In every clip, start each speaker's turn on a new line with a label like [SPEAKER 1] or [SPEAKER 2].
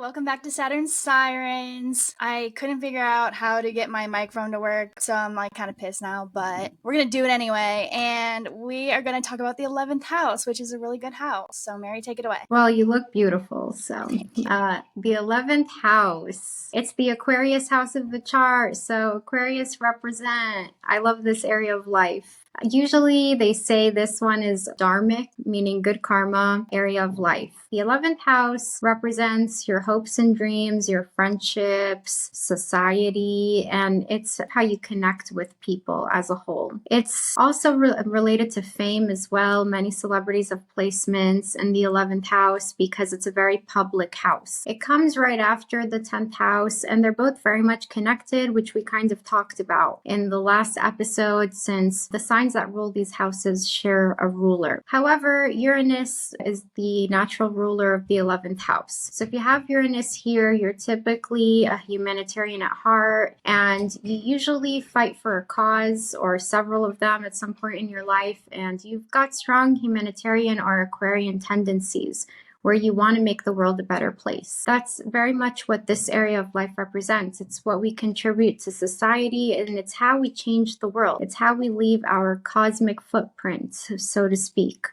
[SPEAKER 1] Welcome back to Saturn Sirens. I couldn't figure out how to get my microphone to work, so I'm like kind of pissed now, but we're going to do it anyway. And we are going to talk about the 11th house, which is a really good house. So, Mary, take it away.
[SPEAKER 2] Well, you look beautiful. So, the 11th house, it's the Aquarius house of the chart. So, Aquarius represent, I love this area of life. Usually they say this one is dharmic, meaning good karma, area of life. The 11th house represents your hopes and dreams, your friendships, society, and it's how you connect with people as a whole. It's also related to fame as well. Many celebrities have placements in the 11th house because it's a very public house. It comes right after the 10th house, and they're both very much connected, which we kind of talked about in the last episode, since the signs that rule these houses share a ruler. However, Uranus is the natural ruler of the 11th house. So if you have Uranus here, you're typically a humanitarian at heart, and you usually fight for a cause or several of them at some point in your life, and you've got strong humanitarian or Aquarian tendencies where you want to make the world a better place. That's very much what this area of life represents. It's what we contribute to society, and it's how we change the world. It's how we leave our cosmic footprint, so to speak,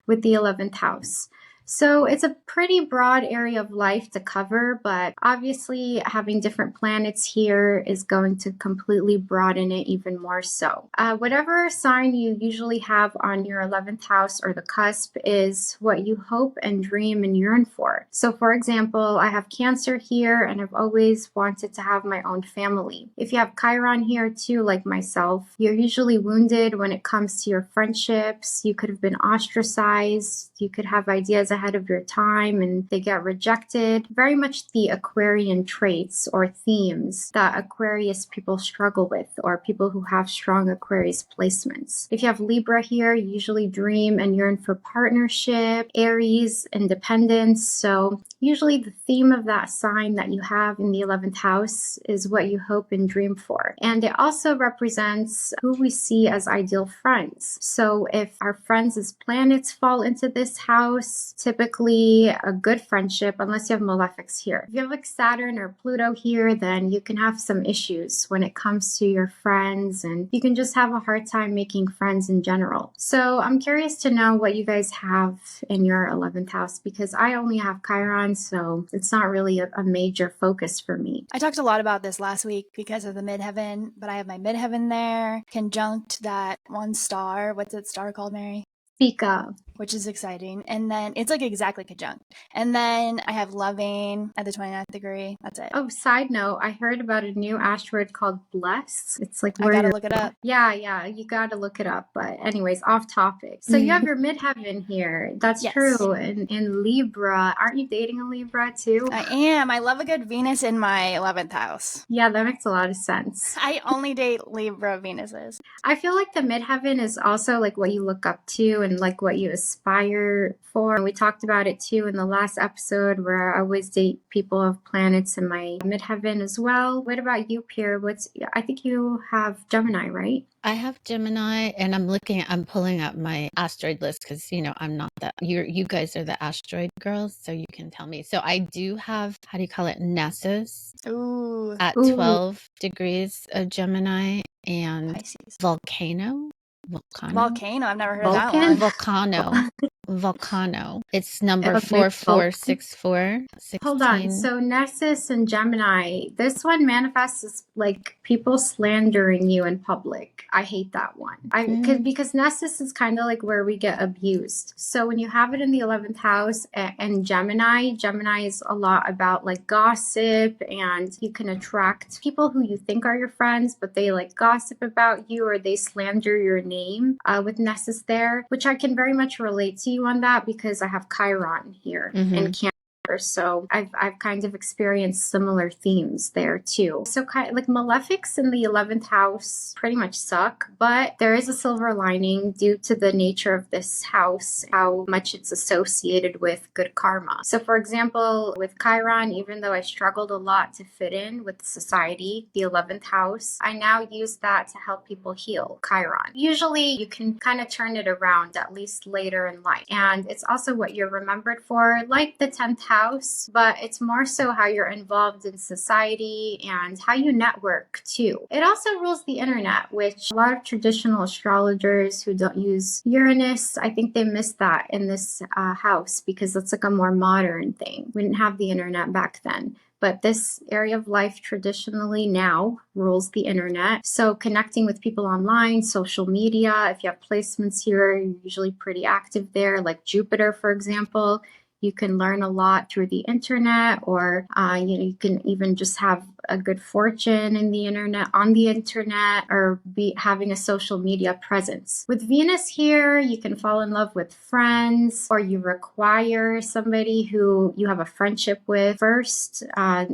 [SPEAKER 2] with the 11th house. So it's a pretty broad area of life to cover, but obviously having different planets here is going to completely broaden it even more so. Whatever sign you usually have on your 11th house or the cusp is what you hope and dream and yearn for. So for example, I have Cancer here, and I've always wanted to have my own family. If you have Chiron here too, like myself, you're usually wounded when it comes to your friendships. You could have been ostracized. You could have ideas ahead of your time and they get rejected. Very much the Aquarian traits or themes that Aquarius people struggle with, or people who have strong Aquarius placements. If you have Libra here, you usually dream and yearn for partnership. Aries, independence. So usually the theme of that sign that you have in the 11th house is what you hope and dream for. And it also represents who we see as ideal friends. So if our friends as planets fall into this house, typically a good friendship, unless you have malefics here. If you have like Saturn or Pluto here, then you can have some issues when it comes to your friends, and you can just have a hard time making friends in general. So I'm curious to know what you guys have in your 11th house, because I only have Chiron, so it's not really a major focus for me.
[SPEAKER 1] I talked a lot about this last week because of the midheaven, but I have my midheaven there, conjunct that one star. What's that star called, Mary?
[SPEAKER 2] Spica.
[SPEAKER 1] Which is exciting. And then it's like exactly conjunct. And then I have loving at the 29th degree. That's it.
[SPEAKER 2] Oh, side note, I heard about a new asteroid called Bless. It's like
[SPEAKER 1] I gotta look it up.
[SPEAKER 2] Yeah, you gotta look it up. But anyways, off topic. So you have your midheaven here. That's
[SPEAKER 1] Yes.
[SPEAKER 2] true. And in Libra, aren't you dating a Libra too?
[SPEAKER 1] I am. I love a good Venus in my 11th house.
[SPEAKER 2] Yeah, that makes a lot of sense.
[SPEAKER 1] I only date Libra Venuses.
[SPEAKER 2] I feel like the midheaven is also like what you look up to and like what you aspire for. And we talked about it too in the last episode, where I always date people of planets in my midheaven as well. What about you, Pierre? I think you have Gemini, right?
[SPEAKER 3] I have Gemini, and I'm pulling up my asteroid list because, I'm not you guys are the asteroid girls, so you can tell me. So I do have, how do you call it, Nessus at 12 degrees of Gemini, and
[SPEAKER 1] Pisces.
[SPEAKER 3] Volcano.
[SPEAKER 1] I've never heard of that one.
[SPEAKER 3] Volcano. It's number 4464.
[SPEAKER 2] Hold on. So Nessus and Gemini, this one manifests as like people slandering you in public. I hate that one. Because Nessus is kind of like where we get abused. So when you have it in the 11th house and Gemini is a lot about like gossip, and you can attract people who you think are your friends, but they like gossip about you or they slander your name with Nessus there, which I can very much relate to you on that because I have Chiron here in Cancer. So I've kind of experienced similar themes there too. So kind of like malefics in the 11th house pretty much suck, but there is a silver lining due to the nature of this house, how much it's associated with good karma. So for example, with Chiron, even though I struggled a lot to fit in with society, the 11th house, I now use that to help people heal Chiron. Usually you can kind of turn it around, at least later in life. And it's also what you're remembered for, like the 10th house house, but it's more so how you're involved in society and how you network too. It also rules the internet, which a lot of traditional astrologers who don't use Uranus, I think they missed that in this house because it's like a more modern thing. We didn't have the internet back then. But this area of life traditionally now rules the internet. So connecting with people online, social media, if you have placements here, you're usually pretty active there, like Jupiter, for example. You can learn a lot through the internet, or you can even just have a good fortune in the internet, on the internet, or be having a social media presence. With Venus here, you can fall in love with friends, or you require somebody who you have a friendship with first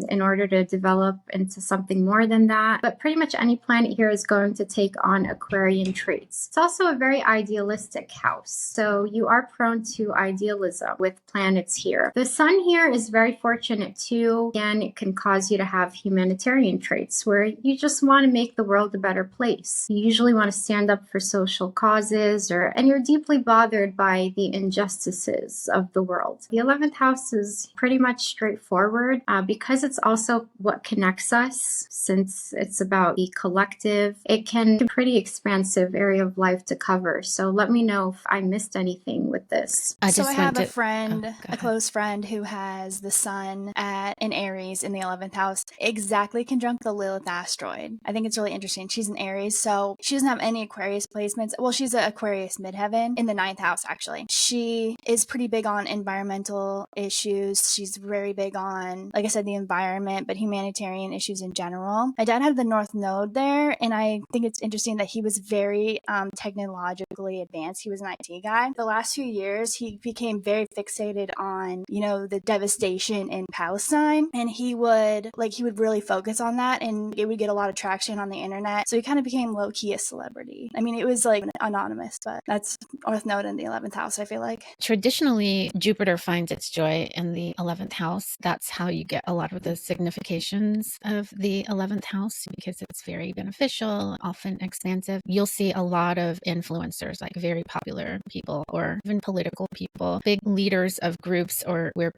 [SPEAKER 2] in order to develop into something more than that. But pretty much any planet here is going to take on Aquarian traits. It's also a very idealistic house, so you are prone to idealism with planets here. The sun here is very fortunate too. Again, it can cause you to have humanitarian traits where you just want to make the world a better place. You usually want to stand up for social causes, and you're deeply bothered by the injustices of the world. The 11th house is pretty much straightforward because it's also what connects us. Since it's about the collective, it can be a pretty expansive area of life to cover. So let me know if I missed anything with this.
[SPEAKER 1] So I have a friend, a close friend, who has the sun in Aries in the 11th house, exactly conjunct the Lilith asteroid. I think it's really interesting. She's in Aries, so she doesn't have any Aquarius placements. Well, she's an Aquarius midheaven in the 9th house, actually. She is pretty big on environmental issues. She's very big on, like I said, the environment, but humanitarian issues in general. My dad had the North Node there, and I think it's interesting that he was very technologically advanced. He was an IT guy. The last few years, he became very fixated on, the devastation in Palestine, and he would really focus on that, and it would get a lot of traction on the internet. So he kind of became low-key a celebrity. I mean, it was like anonymous, but that's North Node in the 11th house, I feel like.
[SPEAKER 3] Traditionally, Jupiter finds its joy in the 11th house. That's how you get a lot of the significations of the 11th house, because it's very beneficial, often expansive. You'll see a lot of influencers, like very popular people or even political people, big leaders of groups, or where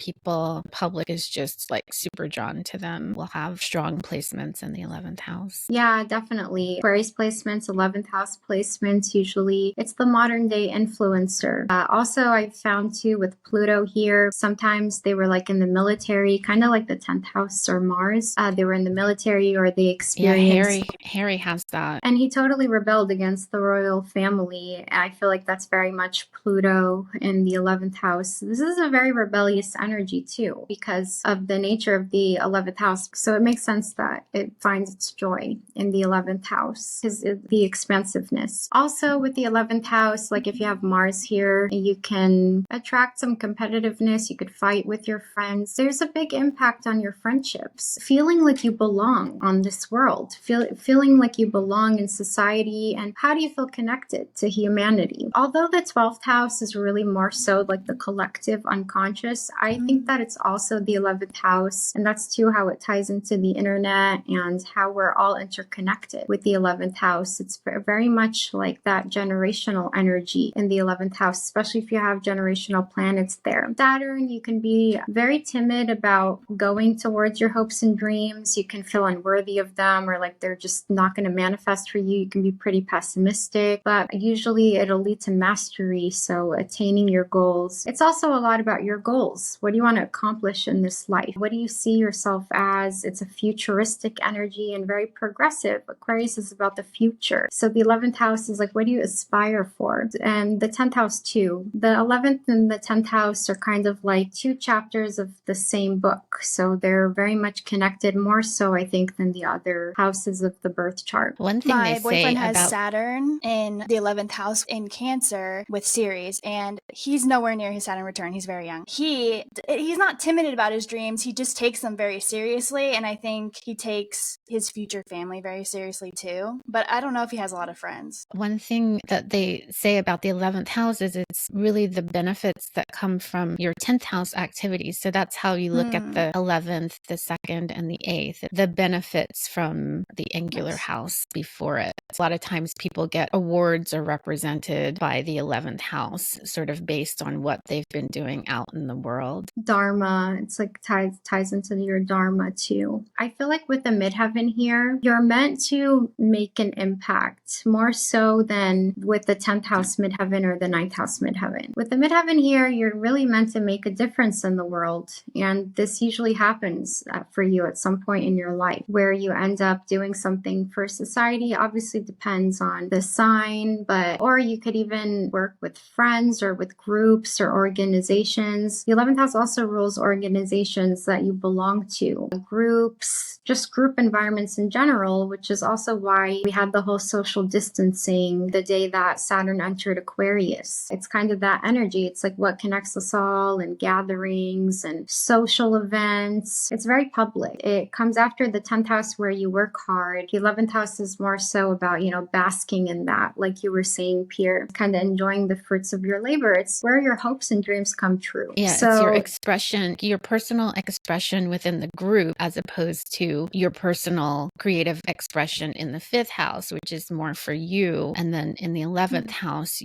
[SPEAKER 3] public is just like super drawn to them, will have strong placements in the 11th house.
[SPEAKER 2] Yeah, definitely. Aquarius placements, 11th house placements, usually it's the modern day influencer. Also, I found too with Pluto here, sometimes they were like in the military, kind of like the 10th house or Mars. They were in the military, or they experienced...
[SPEAKER 3] Yeah, Harry has that.
[SPEAKER 2] And he totally rebelled against the royal family. I feel like that's very much Pluto in the 11th house. This is a very rebellious energy too, because of the nature of the 11th house. So it makes sense that it finds its joy in the 11th house, because the expansiveness. Also with the 11th house, like if you have Mars here, you can attract some competitiveness. You could fight with your friends. There's a big impact on your friendships. Feeling like you belong on this world, feeling like you belong in society, and how do you feel connected to humanity? Although the 12th house is really more so like the collective unconscious, I think that it's also the 11th house, and that's too how it ties into the internet and how we're all interconnected with the 11th house. It's very much like that generational energy in the 11th house, especially if you have generational planets there. Saturn, you can be very timid about going towards your hopes and dreams. You can feel unworthy of them, or like they're just not going to manifest for you. You can be pretty pessimistic, but usually it'll lead to mastery, so attaining your goals. It's also a lot about your goals. What do you want to accomplish in this life? What do you see yourself as? It's a futuristic energy and very progressive. Aquarius is about the future. So the 11th house is like, what do you aspire for? And the 10th house too. The 11th and the 10th house are kind of like two chapters of the same book. So they're very much connected, more so I think than the other houses of the birth chart.
[SPEAKER 3] One thing
[SPEAKER 1] My
[SPEAKER 3] they
[SPEAKER 1] boyfriend
[SPEAKER 3] say
[SPEAKER 1] has
[SPEAKER 3] about
[SPEAKER 1] Saturn in the 11th house in Cancer with Ceres, and he's nowhere near his Saturn return. He's very young. He's not timid about his dreams. He just takes them very seriously, and I think he takes his future family very seriously too. But I don't know if he has a lot of friends.
[SPEAKER 3] one thing that they say about the 11th house is it's really the benefits that come from your 10th house activities. So that's how you look at the 11th, the 2nd, and the 8th, the benefits from the angular house before it. a lot of times people get awards or represented by the 11th house, sort of based on what they've been doing out in the world.
[SPEAKER 2] Dharma, it's like ties into your Dharma too. I feel like with the midheaven here, you're meant to make an impact more so than with the 10th house midheaven or the 9th house midheaven. With the midheaven here, you're really meant to make a difference in the world. And this usually happens for you at some point in your life where you end up doing something for society. Obviously depends on the sign, or you could even work with friends or with groups or organizations. The 11th house also rules organizations that you belong to, groups, just group environments in general, which is also why we had the whole social distancing the day that Saturn entered Aquarius. It's kind of that energy. It's like what connects us all, and gatherings and social events. It's very public. It comes after the 10th house where you work hard. The 11th house is more so about, basking in that, like you were saying, Pierre, kind of enjoying the fruits of your labor. It's where your hopes and dreams come true.
[SPEAKER 3] Yeah, so, it's your expression, your personal expression within the group, as opposed to your personal creative expression in the 5th house, which is more for you. And then in the 11th house,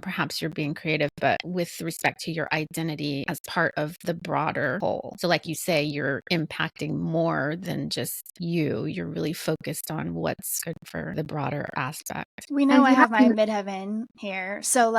[SPEAKER 3] perhaps you're being creative, but with respect to your identity as part of the broader whole. So like you say, you're impacting more than just you. You're really focused on what's good for the broader aspect.
[SPEAKER 1] We know I have my midheaven here. So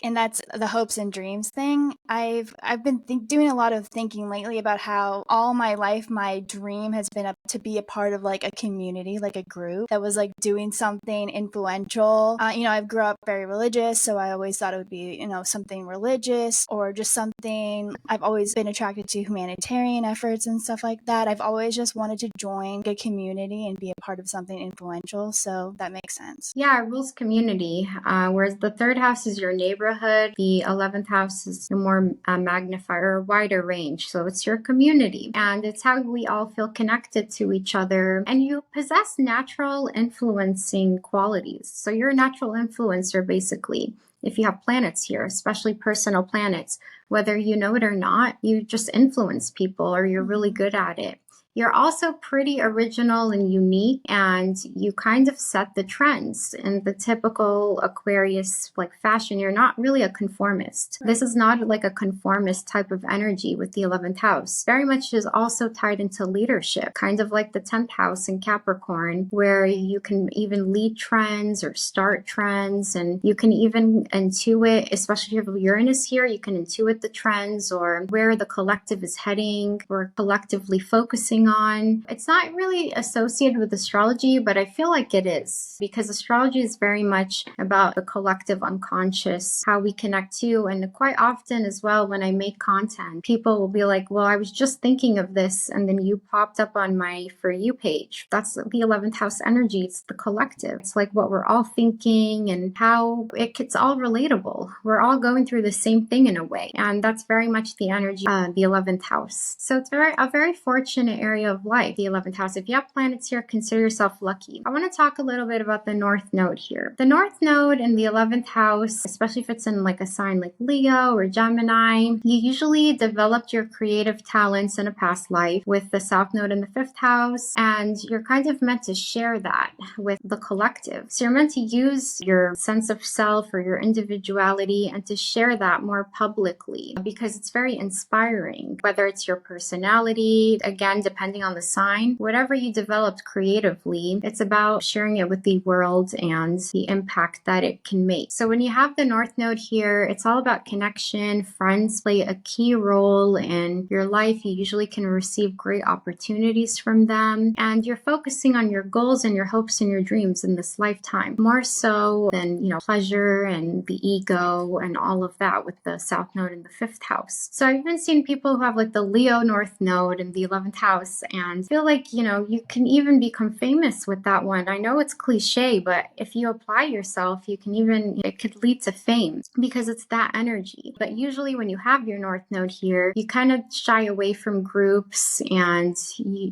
[SPEAKER 1] and that's the hopes and dreams thing. I've been doing a lot of thinking lately about how all my life, my dream has been to be a part of a community, like a group that was doing something influential. I grew up very religious, so I always thought it would be, something religious or just something. I've always been attracted to humanitarian efforts and stuff like that. I've always just wanted to join a community and be a part of something influential. So that makes sense.
[SPEAKER 2] Yeah, it rules community. Whereas the 3rd house is your neighborhood. The 11th house is a more magnifier, or wider range. So it's your community. And it's how we all feel connected to each other. And you possess natural influencing qualities. So you're a natural influencer, basically. If you have planets here, especially personal planets, whether you know it or not, you just influence people, or you're really good at it. You're also pretty original and unique, and you kind of set the trends in the typical Aquarius fashion. You're not really a conformist. This is not like a conformist type of energy with the 11th house. Very much is also tied into leadership, kind of like the 10th house in Capricorn, where you can even lead trends or start trends, and you can even intuit, especially if Uranus here, you can intuit the trends or where the collective is heading or collectively focusing on. It's not really associated with astrology, but I feel like it is, because astrology is very much about the collective unconscious, how we connect to. And quite often as well, when I make content, people will be like, well, I was just thinking of this, and then you popped up on my For You page. That's the 11th house energy. It's the collective. It's like what we're all thinking and how it's all relatable. We're all going through the same thing in a way. And that's very much the energy of the 11th house. So it's a very fortunate area of life, the 11th house. If you have planets here, consider yourself lucky. I want to talk a little bit about the North Node here. The North Node in the 11th house, especially if it's in a sign like Leo or Gemini, you usually developed your creative talents in a past life with the South Node in the 5th house, and you're kind of meant to share that with the collective. So you're meant to use your sense of self or your individuality and to share that more publicly, because it's very inspiring, whether it's your personality, again, depending on the sign, whatever you developed creatively, it's about sharing it with the world and the impact that it can make. So when you have the North Node here, it's all about connection. Friends play a key role in your life. You usually can receive great opportunities from them, and you're focusing on your goals and your hopes and your dreams in this lifetime, more so than, pleasure and the ego and all of that with the South Node in the 5th house. So I've even seen people who have the Leo North Node in the 11th house and feel like, you can even become famous with that one. I know it's cliche, but if you apply yourself, you can even, it could lead to fame because it's that energy. But usually when you have your North Node here, you kind of shy away from groups, and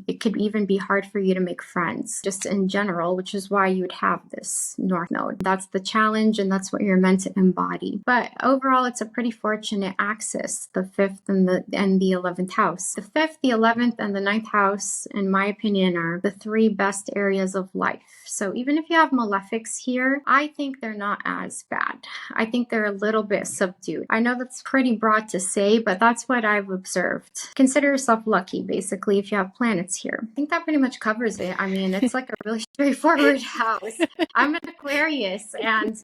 [SPEAKER 2] it could even be hard for you to make friends just in general, which is why you would have this North Node. That's the challenge, and that's what you're meant to embody. But overall, it's a pretty fortunate axis, the 5th and the 11th house. The 5th, the 11th, and the 9th house, in my opinion, are the 3 best areas of life. So even if you have malefics here, I think they're not as bad. I think they're a little bit subdued. I know that's pretty broad to say, but that's what I've observed. Consider yourself lucky, basically, if you have planets here. I think that pretty much covers it. I mean, it's like a really straightforward house. I'm an Aquarius, and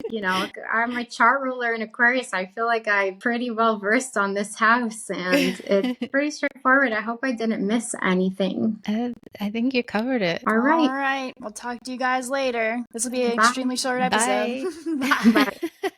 [SPEAKER 2] I'm a chart ruler in Aquarius. I feel like I'm pretty well versed on this house, and it's pretty straightforward. I hope I didn't miss anything.
[SPEAKER 3] I think you covered it.
[SPEAKER 2] All right.
[SPEAKER 1] All right. We'll talk to you guys later. This will be an
[SPEAKER 2] Bye.
[SPEAKER 1] extremely short episode.
[SPEAKER 3] Bye.
[SPEAKER 2] Bye.